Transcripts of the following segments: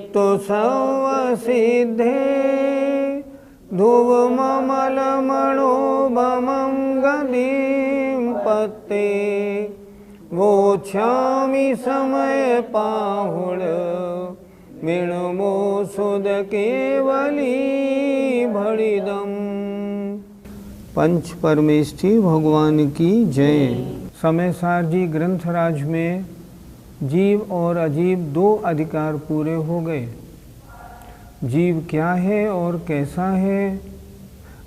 हेतु सर्वसिद्धे ध्रुवममलमणोभमं गतिं पते वोच्छामि समय पाहुण विणमो सुद केवली भड़िदम। पंच परमेष्ठी भगवान की जय। समय सार जी ग्रंथराज में जीव और अजीव दो अधिकार पूरे हो गए। जीव क्या है और कैसा है,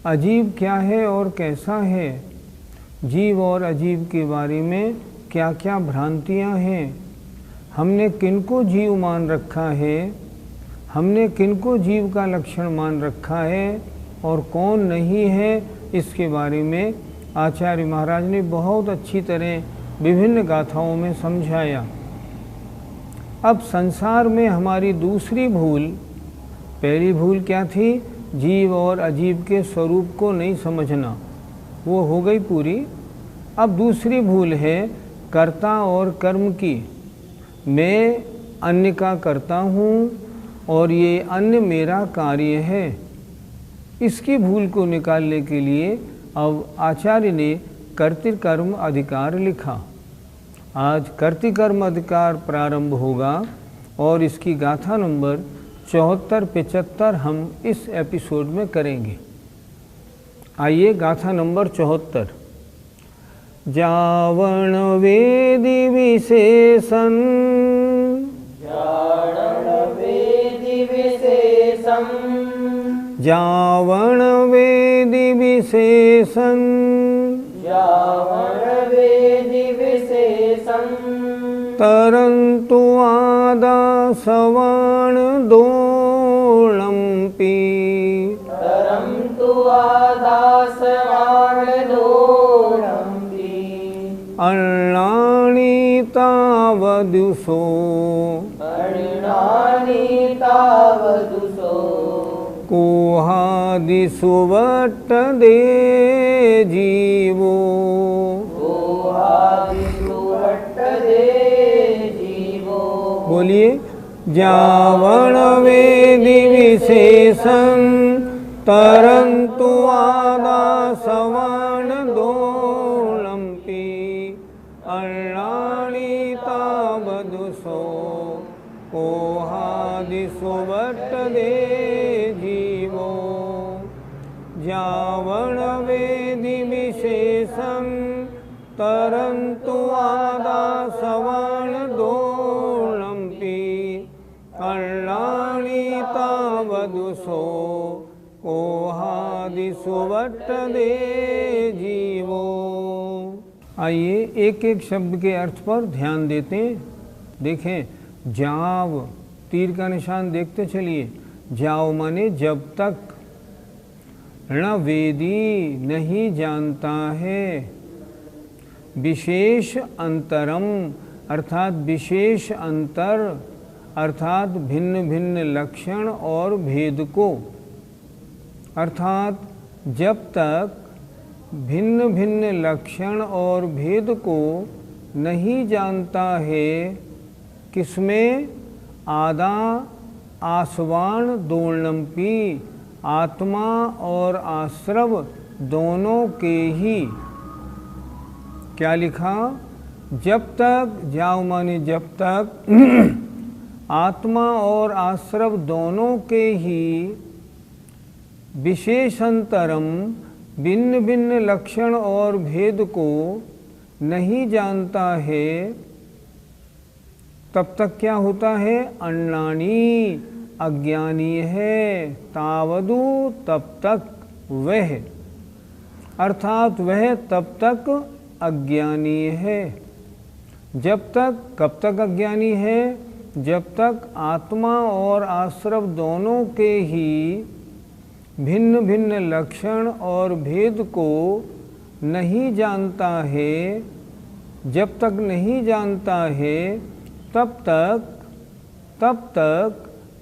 अजीव क्या है और कैसा है, जीव और अजीव के बारे में क्या क्या भ्रांतियाँ हैं, हमने किनको जीव मान रखा है, हमने किनको जीव का लक्षण मान रखा है और कौन नहीं है, इसके बारे में आचार्य महाराज ने बहुत अच्छी तरह विभिन्न गाथाओं में समझाया। अब संसार में हमारी दूसरी भूल, पहली भूल क्या थी, जीव और अजीव के स्वरूप को नहीं समझना, वो हो गई पूरी। अब दूसरी भूल है कर्ता और कर्म की। मैं अन्य का करता हूँ और ये अन्य मेरा कार्य है। इसकी भूल को निकालने के लिए अब आचार्य ने कर्तृकर्म अधिकार लिखा। आज कर्तृकर्म अधिकार प्रारंभ होगा और इसकी गाथा नंबर 74-75 हम इस एपिसोड में करेंगे। आइए गाथा नंबर 74। जावण वेदी विशेषण, जावण वेदी विशेषम, जावण वेदी विशेषण, जावण वेदी विशेषम, तरन्तु आदासवाण दोलम्पि, तरन्तु आदासवाण दोलम्पि, अन्नानि तावदुषो, अन्नानि तावदुषो, कोहादिषु वर्तते जीवो, कोहादिषु वर्तते जीवो। बोलिए, जावण वेदी विशेषं तरन्तु आदासवाण दोलम्पि, अन्नानि तावदुषो, कोहादिषु वर्तते जीवो। जावण वेदी विशेषं तरन्तु आदासवाण दोलम्पि, अन्नानि तावदुषो, कोहादिषु वर्तते जीवो। आइए एक एक शब्द के अर्थ पर ध्यान देते हैं। देखें, जाव, तीर का निशान देखते चलिए। जाव माने जब तक, न वेदी नहीं जानता है, विशेष अंतरम अर्थात विशेष अंतर अर्थात भिन्न भिन्न लक्षण और भेद को, अर्थात जब तक भिन्न भिन्न लक्षण और भेद को नहीं जानता है, किसमें, आदा आसवाण दोलम्पी, आत्मा और आश्रव दोनों के ही। क्या लिखा, जब तक, जाओ माने जब तक आत्मा और आश्रव दोनों के ही विशेषंतरम भिन्न भिन्न लक्षण और भेद को नहीं जानता है, तब तक क्या होता है, अन्नानी अज्ञानी है, तावदु तब तक वह, अर्थात वह तब तक अज्ञानी है। जब तक, कब तक अज्ञानी है, जब तक आत्मा और आश्रव दोनों के ही भिन्न भिन्न लक्षण और भेद को नहीं जानता है, जब तक नहीं जानता है तब तक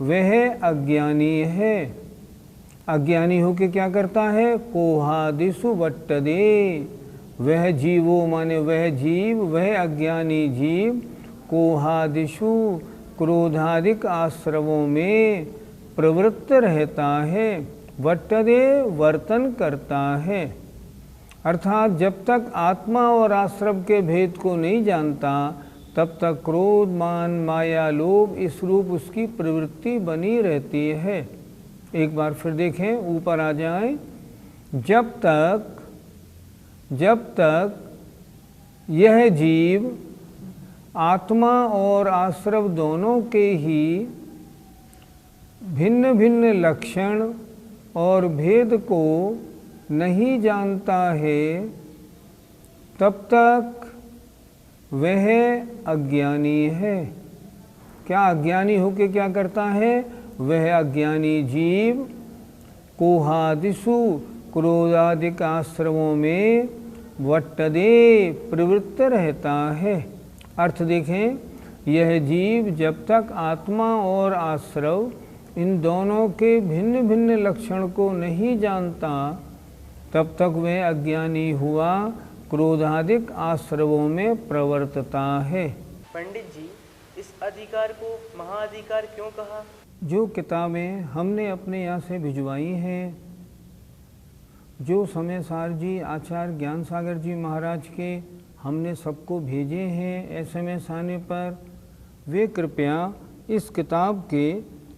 वह अज्ञानी है। अज्ञानी होके क्या करता है, कोहादिषु वर्तते, वह जीवो माने वह जीव, वह अज्ञानी जीव, कोहादिषु क्रोधादिक आश्रवों में प्रवृत्त रहता है, वर्तते वर्तन करता है। अर्थात जब तक आत्मा और आश्रव के भेद को नहीं जानता तब तक क्रोध, मान, माया, लोभ इस रूप उसकी प्रवृत्ति बनी रहती है। एक बार फिर देखें, ऊपर आ जाएं। जब तक यह जीव आत्मा और आश्रव दोनों के ही भिन्न भिन्न लक्षण और भेद को नहीं जानता है तब तक वह अज्ञानी है। क्या अज्ञानी होके क्या करता है? वह अज्ञानी जीव कोहादिषु क्रोधादिक आश्रमों में वट्टदे प्रवृत्त रहता है। अर्थ देखें, यह जीव जब तक आत्मा और आश्रव इन दोनों के भिन्न भिन्न लक्षण को नहीं जानता तब तक वह अज्ञानी हुआ, क्रोधादिक आश्रवों में प्रवर्तता है। पंडित जी, इस अधिकार को महाअधिकार क्यों कहा? जो किताबें हमने अपने यहाँ से भिजवाई हैं, जो समय सार जी, आचार्य ज्ञान सागर जी महाराज के हमने सबको भेजे हैं SMS आने पर, वे कृपया इस किताब के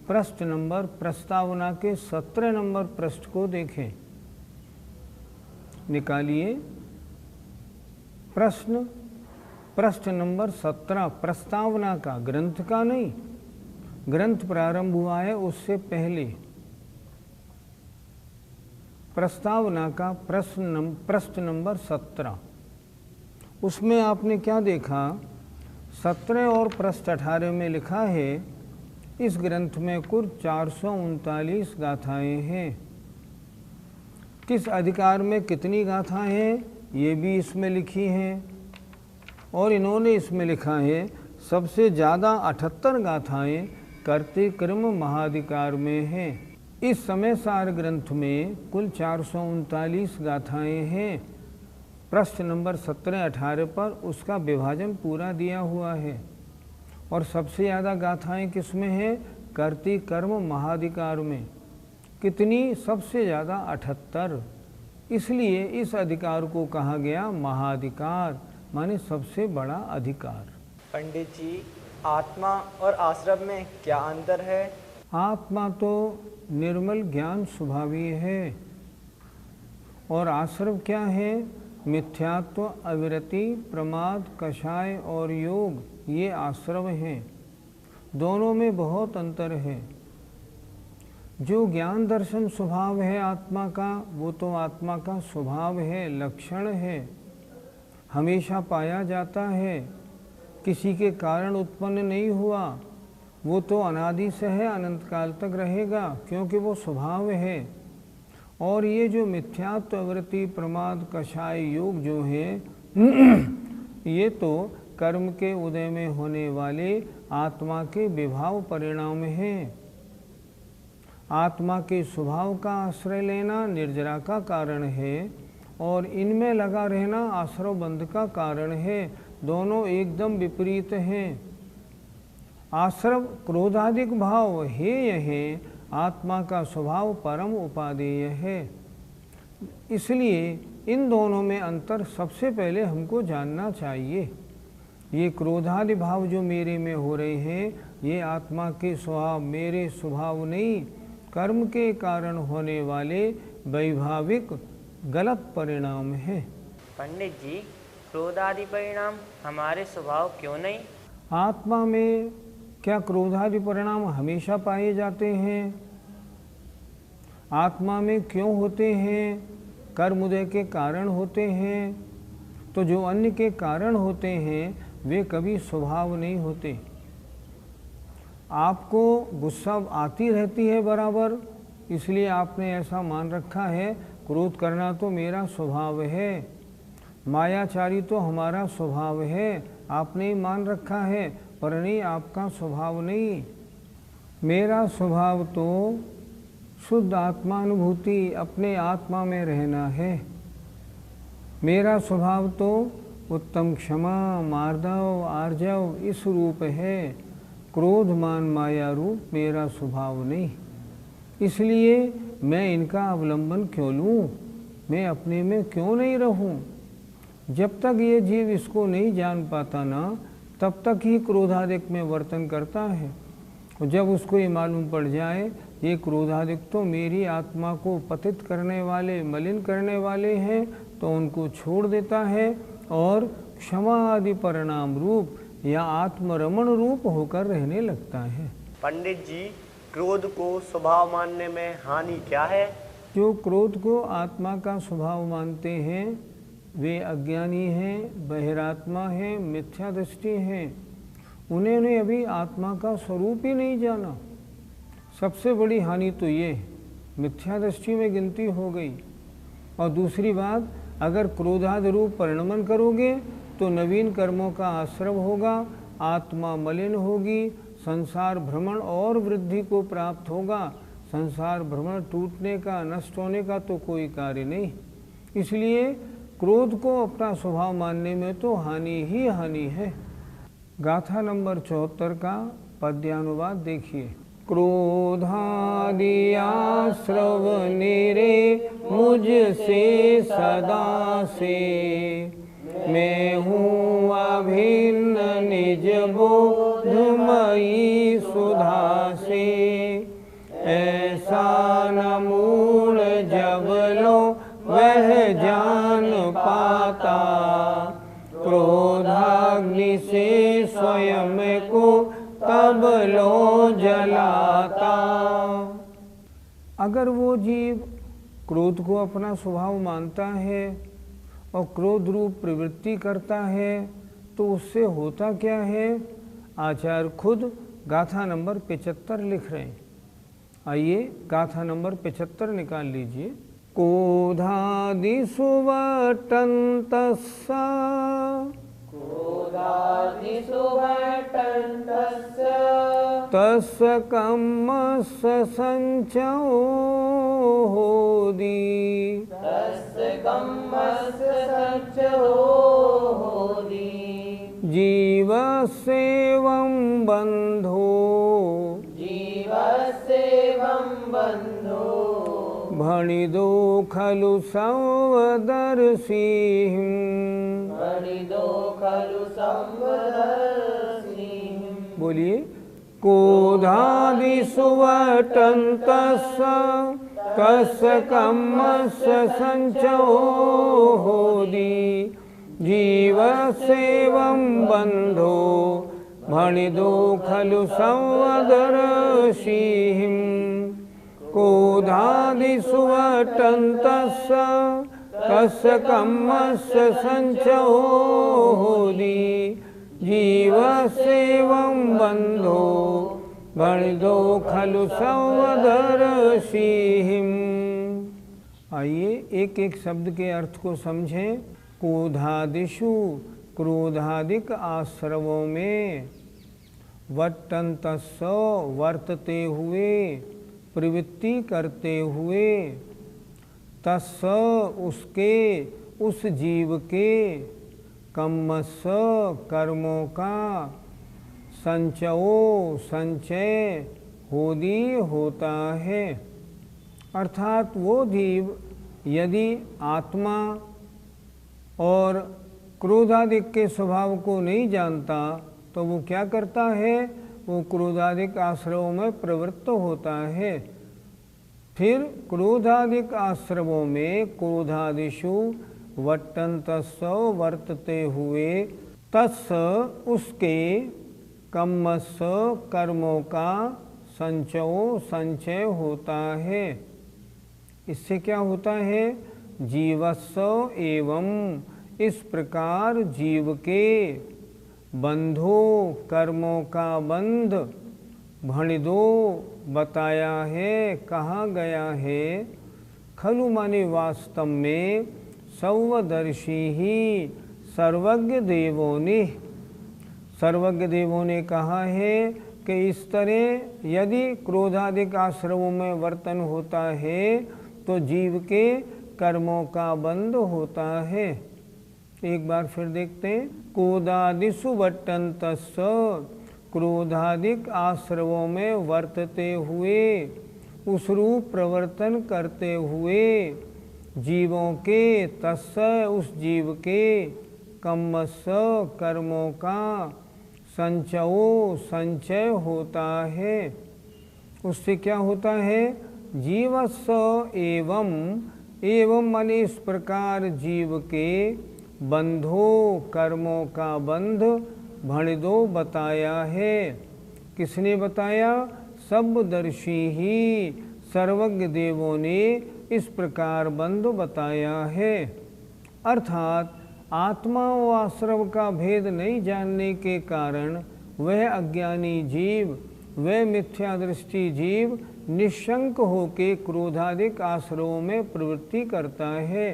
पृष्ठ नंबर, प्रस्तावना के 17 नंबर पृष्ठ को देखें। निकालिए पृष्ठ नंबर 17, प्रस्तावना का, ग्रंथ का नहीं। ग्रंथ प्रारंभ हुआ है उससे पहले। प्रस्तावना का पृष्ठ नंबर 17, उसमें आपने क्या देखा? 17 और पृष्ठ 18 में लिखा है इस ग्रंथ में कुल 439 गाथाएं हैं। किस अधिकार में कितनी गाथाएं हैं ये भी इसमें लिखी हैं, और इन्होंने इसमें लिखा है सबसे ज़्यादा 78 गाथाएं कर्तृक्रम महाधिकार में हैं। इस समय सार ग्रंथ में कुल 439 गाथाएं हैं। पृष्ठ नंबर 17-18 पर उसका विभाजन पूरा दिया हुआ है, और सबसे ज़्यादा गाथाएं किसमें हैं? कर्तृकर्म महाधिकार में। कितनी? सबसे ज़्यादा 78। इसलिए इस अधिकार को कहा गया महाधिकार, माने सबसे बड़ा अधिकार। पंडित जी, आत्मा और आश्रव में क्या अंतर है? आत्मा तो निर्मल ज्ञान स्वभावी है, और आश्रव क्या है? मिथ्यात्व, अविरति, प्रमाद, कषाय और योग, ये आश्रव हैं। दोनों में बहुत अंतर है। जो ज्ञान दर्शन स्वभाव है आत्मा का, वो तो आत्मा का स्वभाव है, लक्षण है, हमेशा पाया जाता है, किसी के कारण उत्पन्न नहीं हुआ, वो तो अनादि से है, अनंत काल तक रहेगा, क्योंकि वो स्वभाव है। और ये जो मिथ्यात्व, अवृत्ति, प्रमाद, कषाय, योग जो है ये तो कर्म के उदय में होने वाले आत्मा के विभाव परिणाम हैं। आत्मा के स्वभाव का आश्रय लेना निर्जरा का कारण है, और इनमें लगा रहना आश्रव बंध का कारण है। दोनों एकदम विपरीत हैं। आश्रव क्रोधादिक भाव हेय है, आत्मा का स्वभाव परम उपादेय है। इसलिए इन दोनों में अंतर सबसे पहले हमको जानना चाहिए। ये क्रोधादि भाव जो मेरे में हो रहे हैं, ये आत्मा के स्वभाव, मेरे स्वभाव नहीं, कर्म के कारण होने वाले वैभाविक गलत परिणाम है। पंडित जी, क्रोधादि परिणाम हमारे स्वभाव क्यों नहीं? आत्मा में क्या क्रोधादि परिणाम हमेशा पाए जाते हैं? आत्मा में क्यों होते हैं? कर्म उदय के कारण होते हैं। तो जो अन्य के कारण होते हैं वे कभी स्वभाव नहीं होते। आपको गुस्सा आती रहती है बराबर, इसलिए आपने ऐसा मान रखा है क्रोध करना तो मेरा स्वभाव है, मायाचारी तो हमारा स्वभाव है, आपने ही मान रखा है, पर नहीं, आपका स्वभाव नहीं। मेरा स्वभाव तो शुद्ध आत्मानुभूति, अपने आत्मा में रहना है। मेरा स्वभाव तो उत्तम क्षमा, मार्दव, आर्जव इस रूप है। क्रोधमान माया रूप मेरा स्वभाव नहीं, इसलिए मैं इनका अवलंबन क्यों लूँ, मैं अपने में क्यों नहीं रहूँ। जब तक ये जीव इसको नहीं जान पाता ना, तब तक ही क्रोधादिक में वर्तन करता है। और जब उसको ये मालूम पड़ जाए ये क्रोधादिक तो मेरी आत्मा को पतित करने वाले, मलिन करने वाले हैं, तो उनको छोड़ देता है और क्षमा आदि परिणाम रूप या आत्मरमण रूप होकर रहने लगता है। पंडित जी, क्रोध को स्वभाव मानने में हानि क्या है? जो क्रोध को आत्मा का स्वभाव मानते हैं वे अज्ञानी हैं, बहिरात्मा हैं, मिथ्या दृष्टि हैं। उन्होंने अभी आत्मा का स्वरूप ही नहीं जाना। सबसे बड़ी हानि तो ये मिथ्या दृष्टि में गिनती हो गई। और दूसरी बात, अगर क्रोधादि रूप परिणमन करोगे तो नवीन कर्मों का आश्रव होगा, आत्मा मलिन होगी, संसार भ्रमण और वृद्धि को प्राप्त होगा। संसार भ्रमण टूटने का, नष्ट होने का तो कोई कार्य नहीं। इसलिए क्रोध को अपना स्वभाव मानने में तो हानि ही हानि है। गाथा नंबर 74 का पद्यानुवाद देखिए। क्रोधादि आश्रव निरे मुझसे सदा से, मैं हूँ अभिन्न निज बोधमयी सुधा से। ऐसा न मूल जब लो वह जान पाता, क्रोधाग्नि से स्वयं को तब लो जलाता। अगर वो जीव क्रोध को अपना स्वभाव मानता है और क्रोध रूप प्रवृत्ति करता है तो उससे होता क्या है, आचार्य खुद गाथा नंबर 75 लिख रहे हैं। आइए गाथा नंबर 75 निकाल लीजिए। क्रोधादि सुवटन्तस्स, क्रोधादि सुवटन्तस्य, तस्य कम्मस्य संचयो होदि। तस्य कम्मस्य संचयो होदि। जीवस्येवं बन्धो, जीवस्येवं बन्धो, भणिदो खलु संवदर्शिः। भणिदो खलु संवदर्शिः। बोलिए। क्रोधादि सुवटन्तस्स, तस्य कम्मस्य संचयो होदि। जीवस्येवं बन्धो, भणिदो खलु संवदर्शिः। क्रोधादि सुवटन्तस्स, तस्य कम्मस्य संचयो होदि। जीवस्येवं बन्धो, भणिदो खलु संवदर्शिः। आइए एक एक शब्द के अर्थ को समझें। क्रोधादिषु, क्रोधादिक आश्रवों में, वर्तन्तस्स वर्तते हुए, प्रवृत्ति करते हुए, तस्स उसके, उस जीव के, कम्मस्स कर्मों का, संचयो संचय होदि होता है। अर्थात वो जीव यदि आत्मा और क्रोधादिक के स्वभाव को नहीं जानता तो वो क्या करता है, वो क्रोधादिक आश्रवों में प्रवृत्त होता है। फिर क्रोधादिक आश्रवों में, क्रोधादिषु वर्तन्तस्स वर्तते हुए, तस्स उसके, कम्मस्स कर्मों का, संचयो संचय होता है। इससे क्या होता है, जीवस्स एवं इस प्रकार जीव के, बंधो कर्मों का बंध, भणिदो बताया है, कहा गया है, खलु माने वास्तव में, सर्वदर्शी ही सर्वज्ञ देवों ने, सर्वज्ञ देवों ने कहा है कि इस तरह यदि क्रोधादिक आश्रवों में वर्तन होता है तो जीव के कर्मों का बंध होता है। एक बार फिर देखते हैं। क्रोधादिषु वर्तन्तस्स, क्रोधादिक आश्रवों में वर्तते हुए उस रूप प्रवर्तन करते हुए जीवों के तस्य उस जीव के कर्मस्य कर्मों का संचय होता है। उससे क्या होता है? जीवस्य एवं माने इस प्रकार जीव के बंधो कर्मों का बंध भणिदो बताया है। किसने बताया? सबदर्शी ही सर्वज्ञ देवों ने इस प्रकार बंध बताया है। अर्थात आत्मा व आश्रव का भेद नहीं जानने के कारण वह अज्ञानी जीव, वह मिथ्या दृष्टि जीव निशंक होके क्रोधादिक आश्रवों में प्रवृत्ति करता है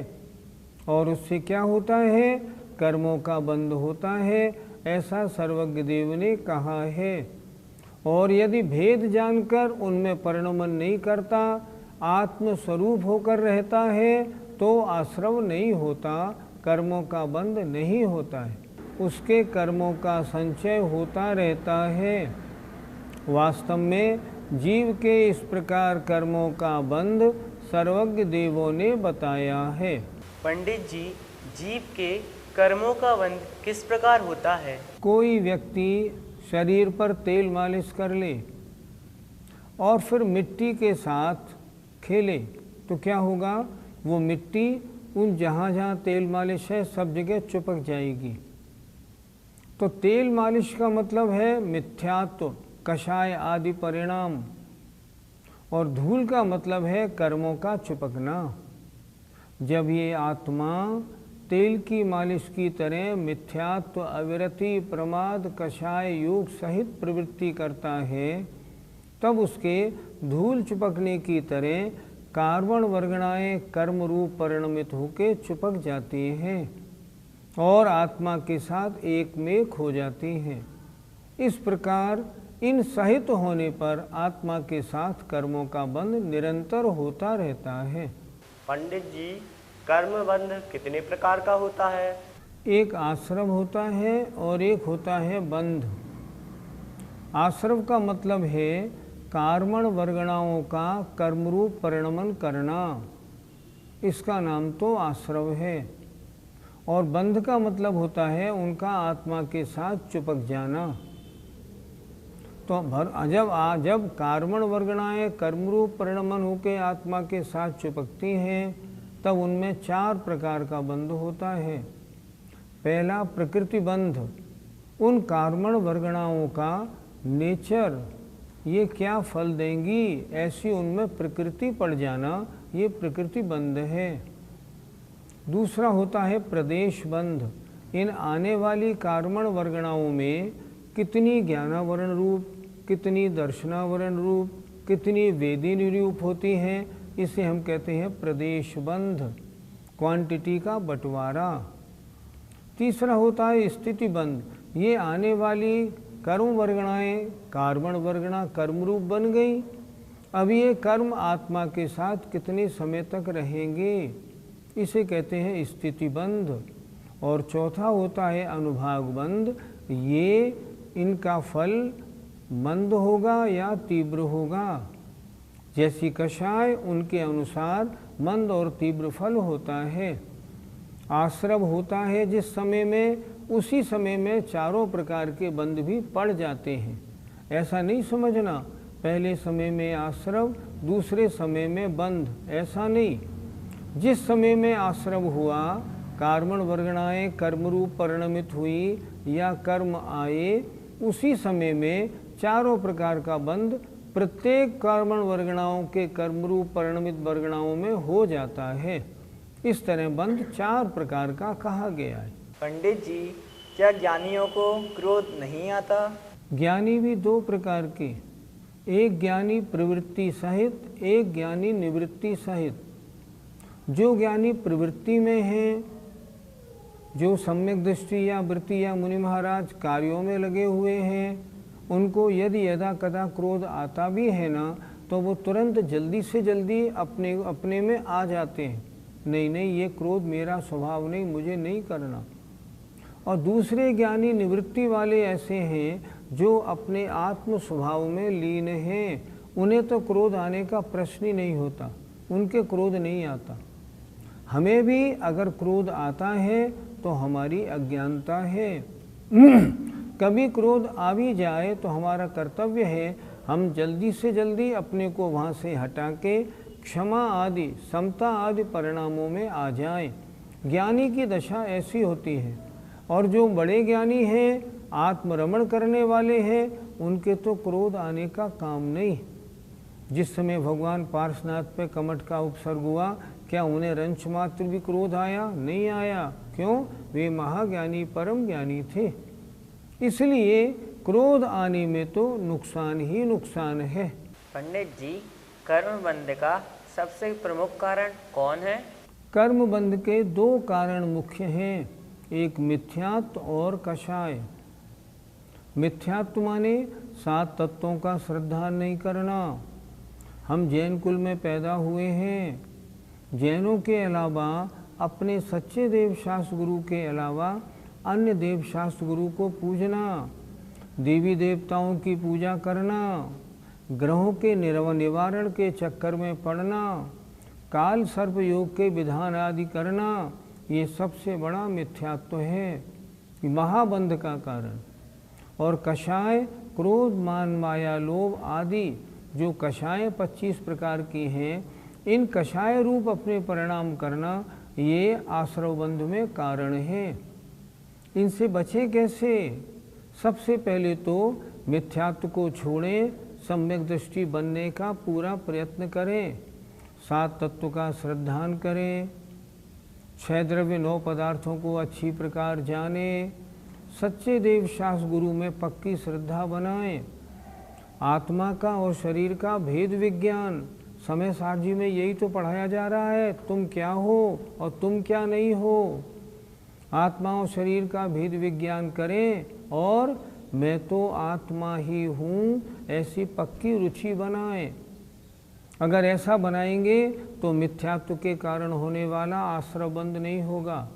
और उससे क्या होता है? कर्मों का बंध होता है, ऐसा सर्वज्ञ देव ने कहा है। और यदि भेद जानकर उनमें परिणमन नहीं करता, आत्मस्वरूप होकर रहता है, तो आश्रव नहीं होता, कर्मों का बंध नहीं होता है, उसके कर्मों का संचय होता रहता है। वास्तव में जीव के इस प्रकार कर्मों का बंध सर्वज्ञ देवों ने बताया है। पंडित जी, जीव के कर्मों का बंध किस प्रकार होता है? कोई व्यक्ति शरीर पर तेल मालिश कर ले और फिर मिट्टी के साथ खेले तो क्या होगा? वो मिट्टी उन जहाँ जहाँ तेल मालिश है सब जगह चिपक जाएगी। तो तेल मालिश का मतलब है मिथ्यात्व, कषाय आदि परिणाम, और धूल का मतलब है कर्मों का चिपकना। जब ये आत्मा तेल की मालिश की तरह मिथ्यात्व, अविरति, प्रमाद, कषाय योग सहित प्रवृत्ति करता है, तब उसके धूल चिपकने की तरह कार्बन वर्गणाएं कर्म रूप परिणमित होकर चिपक जाती हैं और आत्मा के साथ एक में खो जाती हैं। इस प्रकार इन सहित होने पर आत्मा के साथ कर्मों का बंध निरंतर होता रहता है। पंडित जी, कर्म बंध कितने प्रकार का होता है? एक आश्रव होता है और एक होता है बंध। आश्रव का मतलब है कार्मण वर्गणाओं का कर्मरूप परिणमन करना, इसका नाम तो आश्रव है। और बंध का मतलब होता है उनका आत्मा के साथ चिपक जाना। तो जब कार्मण वर्गणाएं कर्मरूप परिणमन होकर आत्मा के साथ चिपकती हैं, तब उनमें 4 प्रकार का बंध होता है। पहला प्रकृति बंध, उन कार्मण वर्गणाओं का नेचर, ये क्या फल देंगी, ऐसी उनमें प्रकृति पड़ जाना, ये प्रकृति बंध है। दूसरा होता है प्रदेश बंध, इन आने वाली कार्मण वर्गणाओं में कितनी ज्ञानावरण रूप, कितनी दर्शनावरण रूप, कितनी वेदिनी रूप होती हैं, इसे हम कहते हैं प्रदेश बंध, क्वांटिटी का बंटवारा। तीसरा होता है स्थिति बंध, ये आने वाली कर्म वर्गणाएं कार्बन वर्गणा कर्मरूप बन गई, अब ये कर्म आत्मा के साथ कितने समय तक रहेंगे, इसे कहते हैं स्थिति बंध। और चौथा होता है अनुभाग बंध, ये इनका फल मंद होगा या तीव्र होगा, जैसी कषाय उनके अनुसार मंद और तीव्र फल होता है। आश्रव होता है जिस समय में, उसी समय में चारों प्रकार के बंध भी पड़ जाते हैं। ऐसा नहीं समझना पहले समय में आश्रव दूसरे समय में बंध, ऐसा नहीं। जिस समय में आश्रव हुआ, कार्मण वर्गणाएं कर्मरूप परिणमित हुई या कर्म आए, उसी समय में चारों प्रकार का बंध प्रत्येक कार्मण वर्गणाओं के कर्मरूप परिणमित वर्गणाओं में हो जाता है। इस तरह बंध 4 प्रकार का कहा गया है। पंडित जी, क्या ज्ञानियों को क्रोध नहीं आता? ज्ञानी भी 2 प्रकार के, एक ज्ञानी प्रवृत्ति सहित, एक ज्ञानी निवृत्ति सहित। जो ज्ञानी प्रवृत्ति में है, जो सम्यक दृष्टि या वृत्ति या मुनि महाराज कार्यों में लगे हुए हैं, उनको यदि यदा कदा क्रोध आता भी है ना, तो वो तुरंत जल्दी से जल्दी अपने में आ जाते हैं, नहीं ये क्रोध मेरा स्वभाव नहीं, मुझे नहीं करना। और दूसरे ज्ञानी निवृत्ति वाले ऐसे हैं जो अपने आत्म स्वभाव में लीन हैं, उन्हें तो क्रोध आने का प्रश्न ही नहीं होता, उनके क्रोध नहीं आता। हमें भी अगर क्रोध आता है तो हमारी अज्ञानता है। कभी क्रोध आ भी जाए तो हमारा कर्तव्य है हम जल्दी से जल्दी अपने को वहाँ से हटा के क्षमा आदि, समता आदि परिणामों में आ जाएं। ज्ञानी की दशा ऐसी होती है। और जो बड़े ज्ञानी हैं, आत्मरमण करने वाले हैं, उनके तो क्रोध आने का काम नहीं। जिस समय भगवान पार्श्वनाथ पे कमठ का उपसर्ग हुआ, क्या उन्हें रंच मात्र भी क्रोध आया? नहीं आया। क्यों? वे महाज्ञानी परम ज्ञानी थे। इसलिए क्रोध आने में तो नुकसान ही नुकसान है। पंडित जी, कर्म बंध का सबसे प्रमुख कारण कौन है? कर्म बंध के दो कारण मुख्य हैं, एक मिथ्यात्व और कषाय। मिथ्यात्व माने 7 तत्वों का श्रद्धा नहीं करना। हम जैन कुल में पैदा हुए हैं। जैनों के अलावा अपने सच्चे देव शास्त्र गुरु के अलावा अन्य देव शास्त्र गुरु को पूजना, देवी देवताओं की पूजा करना, ग्रहों के निवारण के चक्कर में पड़ना, काल सर्प योग के विधान आदि करना, ये सबसे बड़ा मिथ्यात्व है, महाबंध का कारण। और कषाय क्रोध मान माया लोभ आदि जो कषाय 25 प्रकार की हैं, इन कषाय रूप अपने परिणाम करना, ये आश्रव बंध में कारण है। इनसे बचे कैसे? सबसे पहले तो मिथ्यात्व को छोड़ें, सम्यक दृष्टि बनने का पूरा प्रयत्न करें, 7 तत्व का श्रद्धान करें, 6 द्रव्य 9 पदार्थों को अच्छी प्रकार जानें, सच्चे देव शास्त्र गुरु में पक्की श्रद्धा बनाएं, आत्मा का और शरीर का भेद विज्ञान, समय सारजी में यही तो पढ़ाया जा रहा है, तुम क्या हो और तुम क्या नहीं हो। आत्मा और शरीर का भेद विज्ञान करें और मैं तो आत्मा ही हूँ ऐसी पक्की रुचि बनाएं। अगर ऐसा बनाएंगे तो मिथ्यात्व के कारण होने वाला आश्रव बंध नहीं होगा।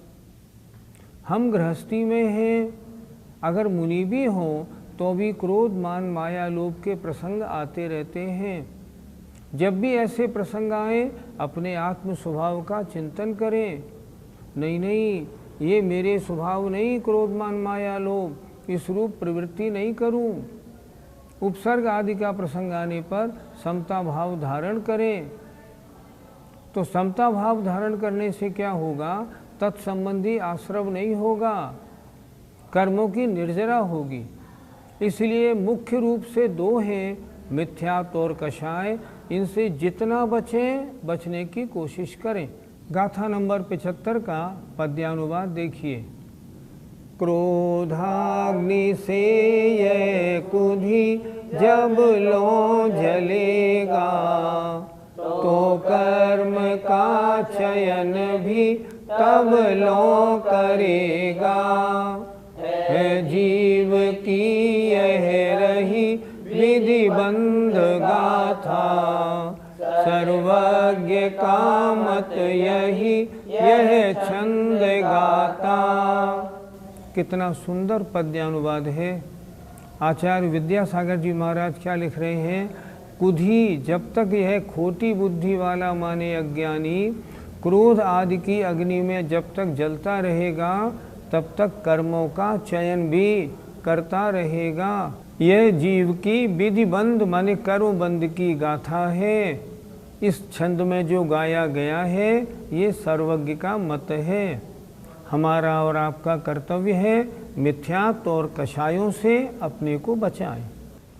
हम गृहस्थी में हैं, अगर मुनि भी हों तो भी क्रोध मान माया लोभ के प्रसंग आते रहते हैं। जब भी ऐसे प्रसंग आए अपने आत्म स्वभाव का चिंतन करें, नहीं ये मेरे स्वभाव नहीं, क्रोध मान माया लोभ, इस रूप प्रवृत्ति नहीं करूं। उपसर्ग आदि का प्रसंग आने पर समता भाव धारण करें। तो समता भाव धारण करने से क्या होगा? तत्संबंधी आश्रव नहीं होगा, कर्मों की निर्जरा होगी। इसलिए मुख्य रूप से 2 हैं, मिथ्यात्व और कषाय। इनसे जितना बचें, बचने की कोशिश करें। गाथा नंबर 75 का पद्यानुवाद देखिए। क्रोधाग्नि से ये कुधी जब लो जलेगा, तो कर्म का चयन भी तब लो करेगा। है जीव की यह रही विधि बंध गाथा, सर्वज्ञ का मत यही यह छंद गाता। कितना सुंदर पद्यानुवाद है। आचार्य विद्यासागर जी महाराज क्या लिख रहे हैं? कुधी, जब तक यह खोटी बुद्धि वाला माने अज्ञानी क्रोध आदि की अग्नि में जब तक जलता रहेगा, तब तक कर्मों का चयन भी करता रहेगा। यह जीव की विधि बंध माने कर्म बंध की गाथा है। इस छंद में जो गाया गया है ये सर्वज्ञ का मत है। हमारा और आपका कर्तव्य है मिथ्यात्व और कषायों से अपने को बचाएं।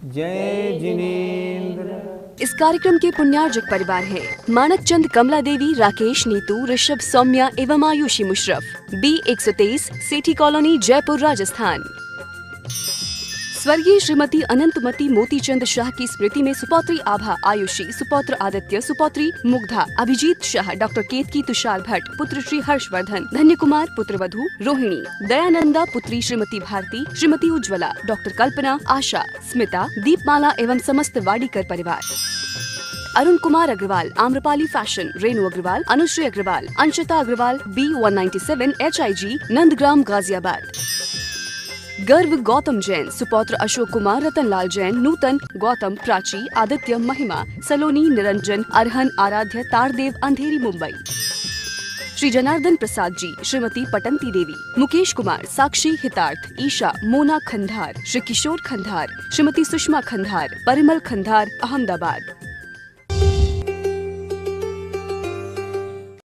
जय जिनेंद्र। इस कार्यक्रम के पुण्यार्जक परिवार है मानक चंद, कमला देवी, राकेश, नीतू, ऋषभ, सौम्या एवं आयुषी मुशरफ, B123, सेठी कॉलोनी, जयपुर, राजस्थान। स्वर्गीय श्रीमती अनंतमती मोतीचंद शाह की स्मृति में सुपौत्री आभा, आयुषी, सुपौत्र आदित्य, सुपौत्री मुग्धा, अभिजीत शाह, डॉक्टर केतकी तुषार भट्ट, पुत्र श्री हर्षवर्धन, धन्य कुमार पुत्रवधू रोहिणी, दयानंदा पुत्री श्रीमती भारती, श्रीमती उज्ज्वला, डॉक्टर कल्पना, आशा, स्मिता, दीपमाला एवं समस्त वाडीकर परिवार। Arun Kumar Agarwal, Amrapali fashion, Renu Agarwal, Anushri Agarwal, Anshita Agarwal, B197 HIG, Nandgram, Ghaziabad. गर्व गौतम जैन, सुपौत्र अशोक कुमार, रतनलाल जैन, नूतन, गौतम, प्राची, आदित्य, महिमा, सलोनी, निरंजन, अरहन, आराध्य, तारदेव, अंधेरी, मुंबई। श्री जनार्दन प्रसाद जी, श्रीमती पटंती देवी, मुकेश कुमार, साक्षी, हितार्थ, ईशा, मोना खंधार, श्री किशोर खंधार, श्रीमती सुषमा खंधार, परिमल खंधार, अहमदाबाद।